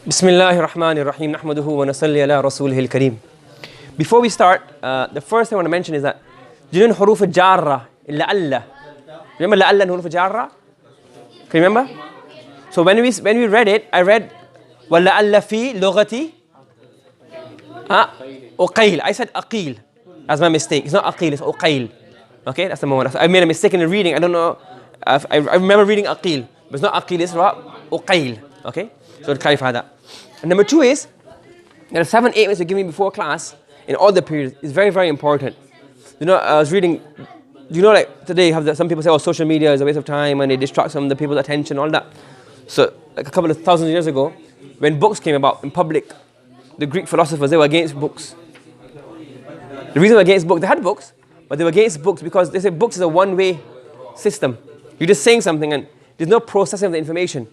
Bismillahir Rahmanir Rahim. Nahmaduhu wa nasalli ala rasulihil kareem. Before we start, the first thing I want to mention is that do you know huruf al-jarra, la'alla? Remember la'alla and huruf al-jarra? Can you remember? So when we read it, I read wa la'alla fi lughati uqayl. I said aqil. That's my mistake. It's not aqil, it's uqayl. Okay, that's the moment. I made a mistake in the reading. I don't know. I remember reading aqil, but it's not aqil, it's uqayl. Okay, so to clarify that. And number two is, there are 7 8 we give me before class in all the periods. It's very, very important. You know, I was reading, you know, like today, some people say, oh, social media is a waste of time and it distracts from the people's attention, all that. So, like a couple of thousand years ago, when books came about in public, the Greek philosophers, they were against books. The reason they were against books, they had books, but they were against books because they say books is a one-way system. You're just saying something and there's no processing of the information.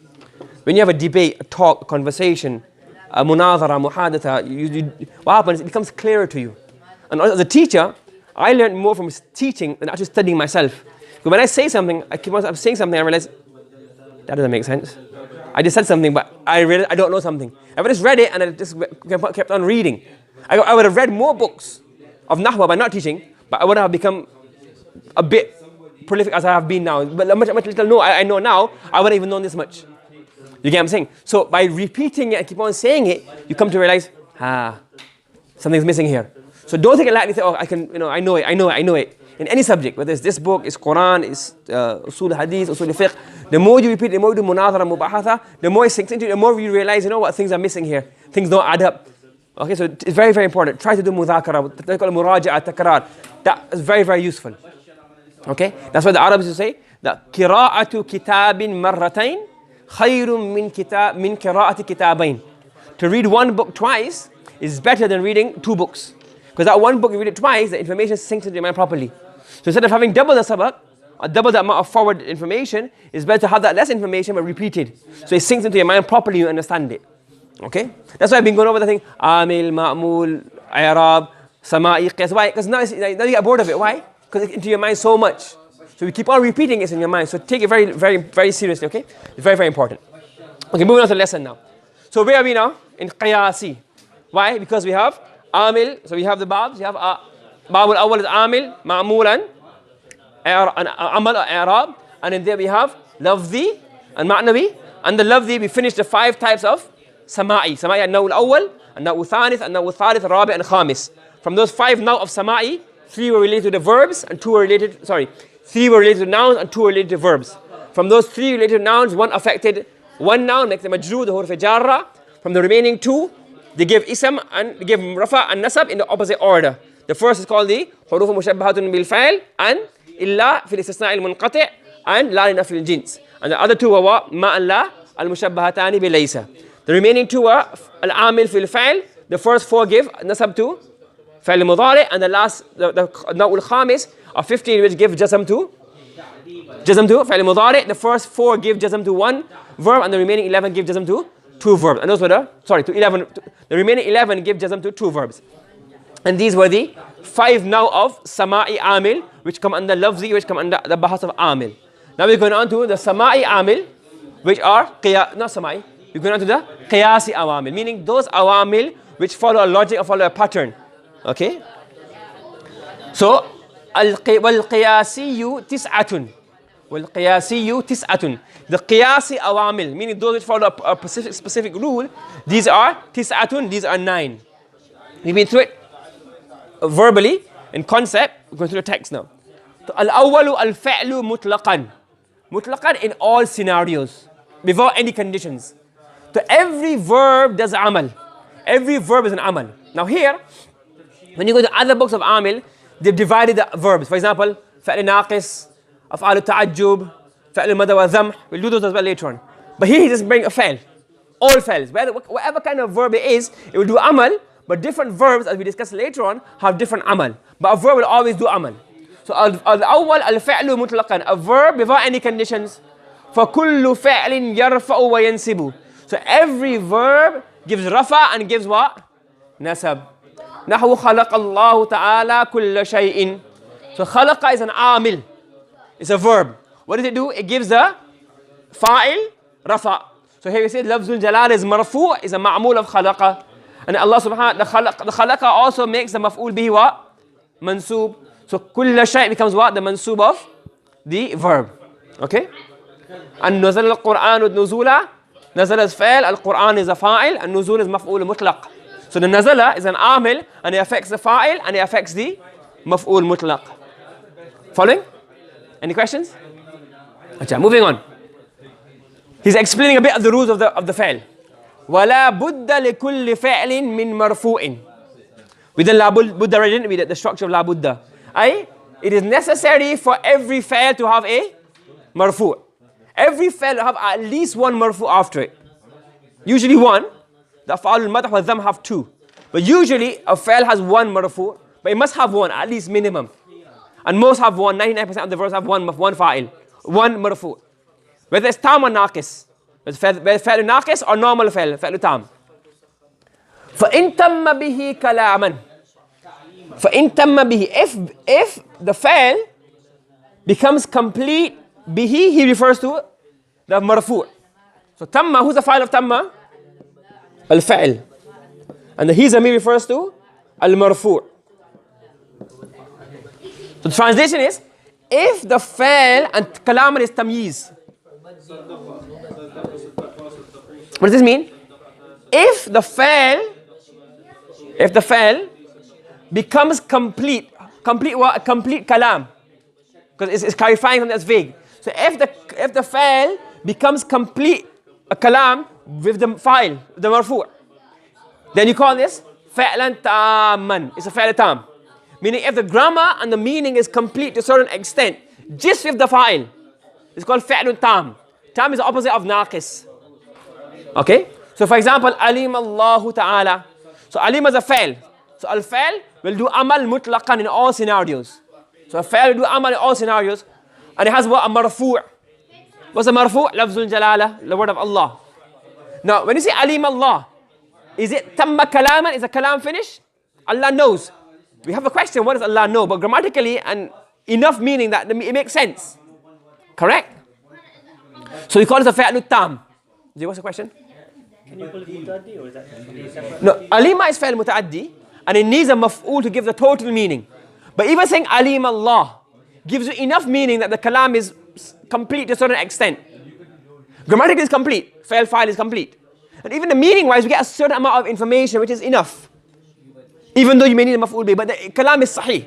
When you have a debate, a talk, a conversation, a munadhara, muhadatha, what happens, it becomes clearer to you. And as a teacher, I learned more from teaching than actually studying myself. But when I say something, I keep on saying something, I realize, that doesn't make sense. I just said something, but I realized I don't know something. I just read it and I just kept on reading. I would have read more books of Nahwa by not teaching, but I would have become a bit prolific as I have been now. But much little I know now, I wouldn't even known this much. You get what I'm saying? So by repeating it and keep on saying it, you come to realize, something's missing here. So don't take it lightly. Say, oh, I know it. In any subject, whether it's this book, it's Quran, it's usul hadith, usul fiqh, the more you repeat, the more you do munadhara, mubahatha, the more it sinks into you, the more you realize, you know what, things are missing here. Things don't add up. Okay, so it's very, very important. Try to do mudhakara, they call it muraja'a, takrar. That is very, very useful. Okay, that's why the Arabs will say that qira'atu kitabin marratain khayrun min qira'ati kitabain. To read one book twice is better than reading 2 books. Because that one book, you read it twice, the information sinks into your mind properly. So instead of having double the sabak, or double the amount of forward information, it's better to have that less information but repeated. So it sinks into your mind properly, you understand it. Okay? That's why I've been going over the thing, Amil, Ma'mul, I'rab, Sama'i, Qiyas. Why? Because now you get bored of it. Why? Because it's into your mind so much. So you keep on repeating it in your mind. So take it very, very, very seriously, okay? It's very, very important. Okay, moving on to the lesson now. So where are we now? In Qiyasi. Why? Because we have Amil, so we have the Babs. We have Bab Al-Awwal is Amil, Ma'mul, and Amal or I'rab. And in there we have Lafzi and Ma'nawi. And the Lafzi, we finished the 5 types of Sama'i. Sama'i an-Naw al-Awwal, an-Naw al-Thanith, an-Naw al-Thalith, al-Rabi' and Khamis. From those 5 Naw of Sama'i, 3 were related to the verbs and 3 were related to nouns and 2 were related to verbs. From those 3 related to nouns, 1 affected one noun, makes the majrur, the huruf jarra. From the remaining 2, they give ism and they give rafa and nasab in the opposite order. The first is called the huruf mushabbahatun bil fa'il and illa fil istisna' al munqati' and la li nafil jins. And the other 2 were what? Ma and la al mushabbahatani bil laysa. The remaining 2 were al-amil fil fa'il. The first 4 give nasab to fa'il mudari' and the last the naw al-khamis of 15 which give jazm to fa'il mudari'. The first 4 give jazm to 1 verb and the remaining 11 give jazm to 2 verbs. And those were the remaining 11 give jazm to 2 verbs. And these were the 5 now of Sama'i Amil, which come under Lafzi, which come under the Bahas of Amil. Now we're going on to the Sama'i Amil, which are not Sama'i, we're going on to the Qiyasi Awamil, meaning those Awamil which follow a logic or follow a pattern. Okay? So, wal-Qiyasiyu tis'atun. Wal-Qiyasiyu tis'atun. The Qiyasi Awamil, meaning those which follow a specific rule, these are tis'atun, these are 9. We've been through it verbally, in concept, we're going through the text now. Al-Awwalu al-Fa'lu mutlaqan. Mutlaqan in all scenarios, without any conditions. So every verb does amal. Every verb is an amal. Now here, when you go to other books of Amil, they've divided the verbs. For example, Fa'l naqis, Af'al ta'ajjub, Fa'l mada wa dhamh. We'll do those as well later on. But here he just brings a fa'l. All fa'ls. Whatever kind of verb it is, it will do amal. But different verbs, as we discuss later on, have different amal. But a verb will always do amal. So al-awwal al-fa'lu mutlaqan. A verb without any conditions. فَكُلُّ فَعْلٍ يَرْفَعُ وَيَنْسِبُ. So every verb gives rafa and gives what? Nasab. نحو خلق الله تعالى كل شيء. So khalaqa is an amil. It's a verb. What does it do? It gives the fa'il rafa. So here we say lafzul jalal is marfu' is a ma'mul of khalaqa. And Allah subhanahu wa ta'ala, the khalaqa also makes the maf'ul bihi what? Mansub. So kulla shay becomes what? The mansub of the verb. Okay? And nazal al-Qur'an nuzula. Nazala is fa'il, al-Qur'an is a fa'il, and nuzul is maf'ul mutlaq. So the nazala is an amil, and it affects the fa'il, and it affects the maf'ul mutlaq. Following? Any questions? Achha, moving on. He's explaining a bit of the rules of the fa'il. وَلَا بُدَّ لِكُلِّ فَعْلٍ مِّن مَرْفُوءٍ. With the la budda, didn't we? The structure of la budda. It is necessary for every fa'il to have a marfu'. Every fa'il will have at least one marfu' after it. Usually one. The af'al al-madh wa dham have two. But usually a fa'il has one marfu', but it must have one, at least minimum. And most have one, 99% of the verbs have one fa'il, one marfu'. Whether it's tam or naqis. Whether fa'il naqis or normal fa'il tam. فَإِن تَمَّ بِهِ كَلَامًا. فَإِن تَمَّ بِهِ. If the fa'il becomes complete, bihi, he refers to the marfu'. So tamma, who's the fa'il of tamma? Al-fa'il. And the he zamir refers to al-marfu'. So the translation is, if the fa'il and kalaman is tamyiz. What does this mean? If the fa'il becomes complete what? Complete kalam. Because it's clarifying something that's vague. So if the fa'il becomes complete a kalam with the fa'il, the marfu', then you call this fa'lan tamman. It's a fa'il tam. Meaning if the grammar and the meaning is complete to a certain extent, just with the fa'il, it's called fa'lun tam. Tam is the opposite of naqis. Okay? So for example, alim Allahu ta'ala. So alim is a fa'il. So al-fa'il will do amal mutlaqan in all scenarios. So a fa'il will do amal in all scenarios. And it has what? A marfu'. What's a marfu'? Lafzul jalala, the word of Allah. Now, when you say alim Allah, is it tamma kalaman? Is the kalam finished? Allah knows. We have a question, what does Allah know? But grammatically and enough meaning that it makes sense. Correct? So we call it a fa'lu tam. What's the question? Can you call it muta'addi or is that? No, alima is fa'il muta'addi and it needs a maf'ul to give the total meaning. But even saying alim Allah gives you enough meaning that the kalam is complete to a certain extent. Grammatically is complete, fa'il is complete. And even the meaning wise we get a certain amount of information which is enough. Even though you may need a maf'ul bih, but the kalam is sahih.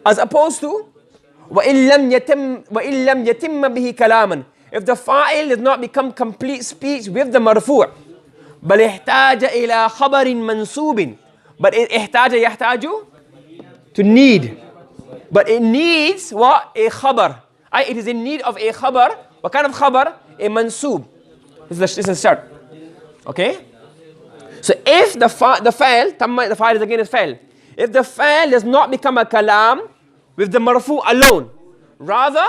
As opposed to وَإِن لَمْ يَتِمَّ بِهِ كَلَامًا. If the fa'il does not become complete speech with the marfu', بل احتاج إلى خبر منصوب. But it احتاج يحتاج to need. But it needs what? A khabar. It is in need of a khabar. What kind of khabar? A mansub. This is a shart. Okay? So if the fa'il, the fa'il is again is fa'il. If the fa'il does not become a kalam with the marfu' alone, rather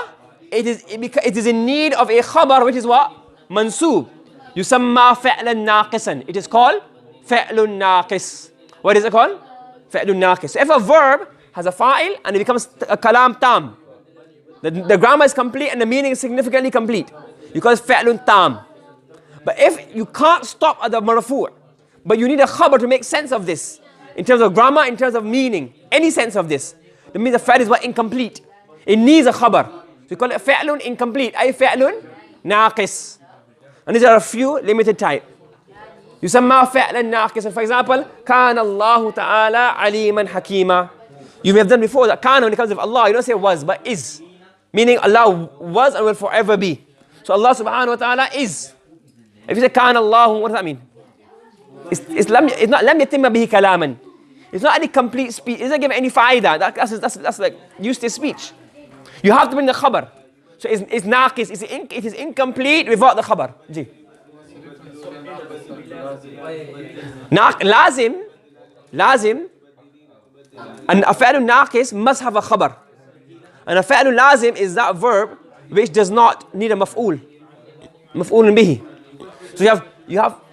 it is in need of a khabar which is what? Mansub. Yusamma fa'lan naqisan. It is called fa'lun naqis. What is it called? Fa'lun naqis. So if a verb has a fa'il and it becomes a kalam tam, the grammar is complete and the meaning is significantly complete, you call it fa'lun tam. But if you can't stop at the marfu', but you need a khabar to make sense of this, in terms of grammar, in terms of meaning, any sense of this, that means the fa'il is what? Incomplete. It needs a khabar. So you call it fa'lun incomplete, ay fa'lun naqis. And these are a few limited type. يسمى فعلا ناقصا. For example, كان الله تعالى عليما حكيما. You may have done before that. كان when it comes with Allah, you don't say was, but is. Meaning Allah was and will forever be. So Allah subhanahu wa ta'ala is. If you say كان الله, what does that mean? It's not لم يتم به كلاما. It's not any complete speech. It doesn't give any faida. That's like useless speech. You have to bring the khabar. So it's naqis. It is incomplete without the khabar. Lazim. And a fa'lun naqis must have a khabar. And a fa'lun lazim is that verb which does not need a maf'ul. Maf'ulun bihi. So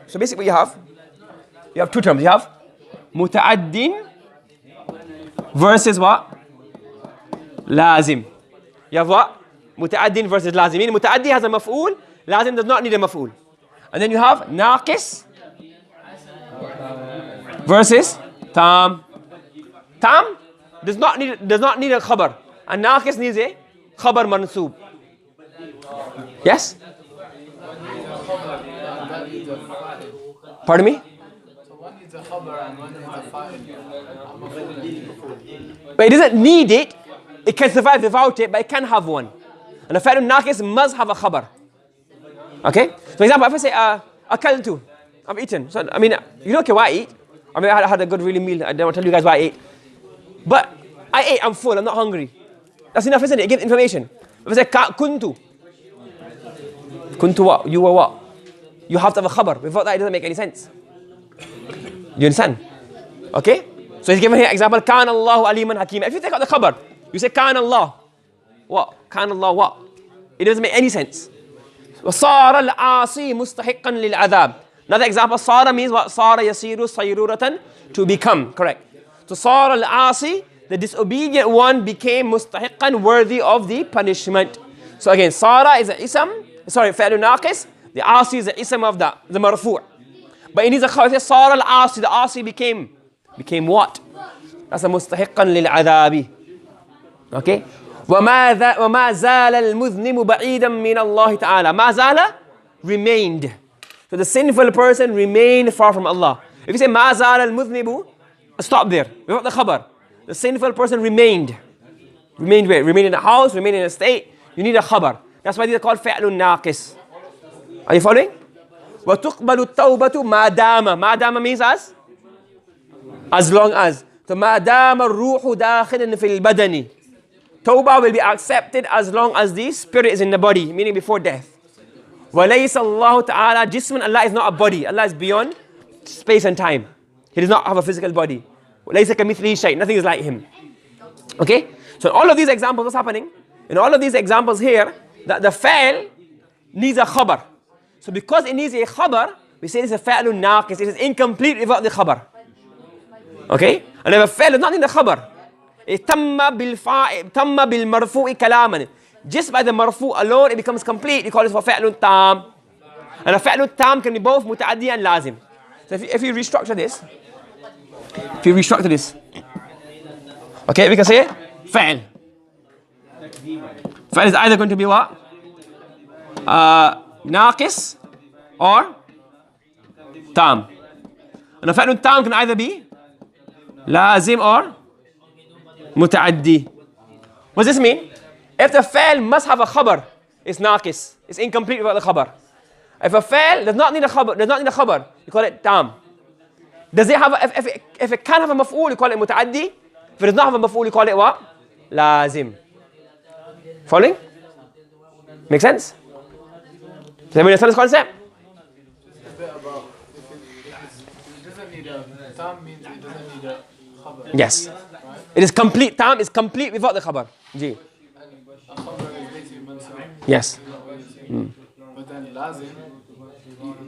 so basically you have two terms. You have muta'addin versus what? Lazim. You have what? Muta'addin versus lazim. Meaning muta'addi has a maf'ul, lazim does not need a maf'ul. And then you have naqis versus tam. Tam does not need a khabar. And naqis needs a khabar mansoob. Yes? Pardon me? But it doesn't need it. It can survive without it, but it can have one. And the fa'il naqis must have a khabar. Okay? For example, if I say akaltu, I've eaten. So I mean, you don't care why I eat. I mean, I had a good really meal. I don't want to tell you guys why I ate. But I ate, I'm full, I'm not hungry. That's enough, isn't it? It gives information. If I say kuntu, kuntu what? You were what? You have to have a khabar. Without that, it doesn't make any sense. You understand? Okay? So he's given here example, Kana Allahu aliman hakim. If you take out the khabar, you say Kana Allah. What? Kana Allah what? It doesn't make any sense. وَصَارَ الْعَاصِي مُسْتَحِقًّا لِلْعَذَابِ. Another example, Sara means what? Sara yasiru sayruratan, to become. Correct. So Sara al-asi, the disobedient one became mustahiqqan, worthy of the punishment. So again, Sara is an ism. Sorry, fa'lu naqis. The asi is the ism of the marfu'. But it needs a khabar. It says Sara al-asi, the asi became what? That's a mustahiqqan lil-adhabi. Okay. وَمَا زَالَ الْمُذْنِمُ بَعِيدًا مِّنَ اللَّهِ تَعَالَى. مَا زَالَ remained. So the sinful person remained far from Allah. If you say مَا زَالَ الْمُذْنِبُ, stop there. Without the khabar. The sinful person remained. Remained where? Remained in a house, remained in a state. You need a khabar. That's why these are called فعل ناقص. Are you following? وَتُقْبَلُ التَّوْبَةُ مَا دَامَ. مَا دَامَ means as long as. So مَا دَامَ الرُّوحُ دَاخِلًا فِي الْبَدَنِ. Tawbah will be accepted as long as the spirit is in the body, meaning before death. وَلَيْسَ اللَّهُ تَعَالَى جِسْمًا. Allah is not a body. Allah is beyond space and time. He does not have a physical body. وَلَيْسَ كَمِثْلِهِ شَيْءٍ. Nothing is like him. Okay? So in all of these examples, what's happening? In all of these examples here, the fa'il needs a khabar. So because it needs a khabar, we say it's a fa'ilun naqis. It is incomplete without the khabar. Okay? And if a fa'il does not need a khabar, تم بالمرفوع كلاما. Just by the marfu alone, it becomes complete. You call it for فعل تام. And a فعل تام can be both متعدي and لازم. So if you restructure this, okay, we can say فعل. فعل is either going to be what? ناقص or تام. And a فعل تام can either be لازم or متعدي. What does this mean? If the fa'il must have a khabar, it's naqis. It's incomplete without the khabar. If a fa'il does not need a khabar, you call it tam. Does it have if it can have a maf'ul, you call it muta'addi. If it does not have a maf'ul, you call it what? Lazim. Following? Make sense? Does everybody understand this concept? Yes. It is complete. Tam is complete without the khabar. Ji. Yes. But then lazim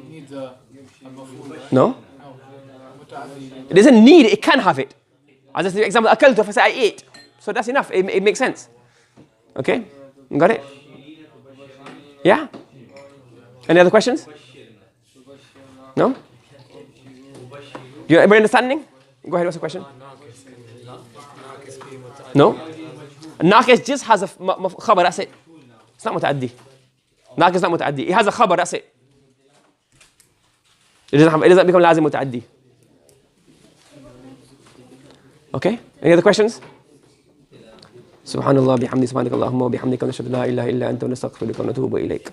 needs a maf'ul. No. It doesn't need it. It can have it. I'll just give you an example. Akaltu, if I say I ate. So that's enough. It makes sense. Okay? You got it? Yeah? Any other questions? No? You everybody understanding? Go ahead, what's the question? No? Naqis just has a khabar, that's it. It's not muta'addi. Naqis is not muta'addi. It has a khabar, that's it. It doesn't become lazim muta'addi. Okay? Any other questions? سبحان الله بحمده سبحانك اللهم وبحمدك نشهد لا إله إلا أنت ونستغفرك ونتوب إليك.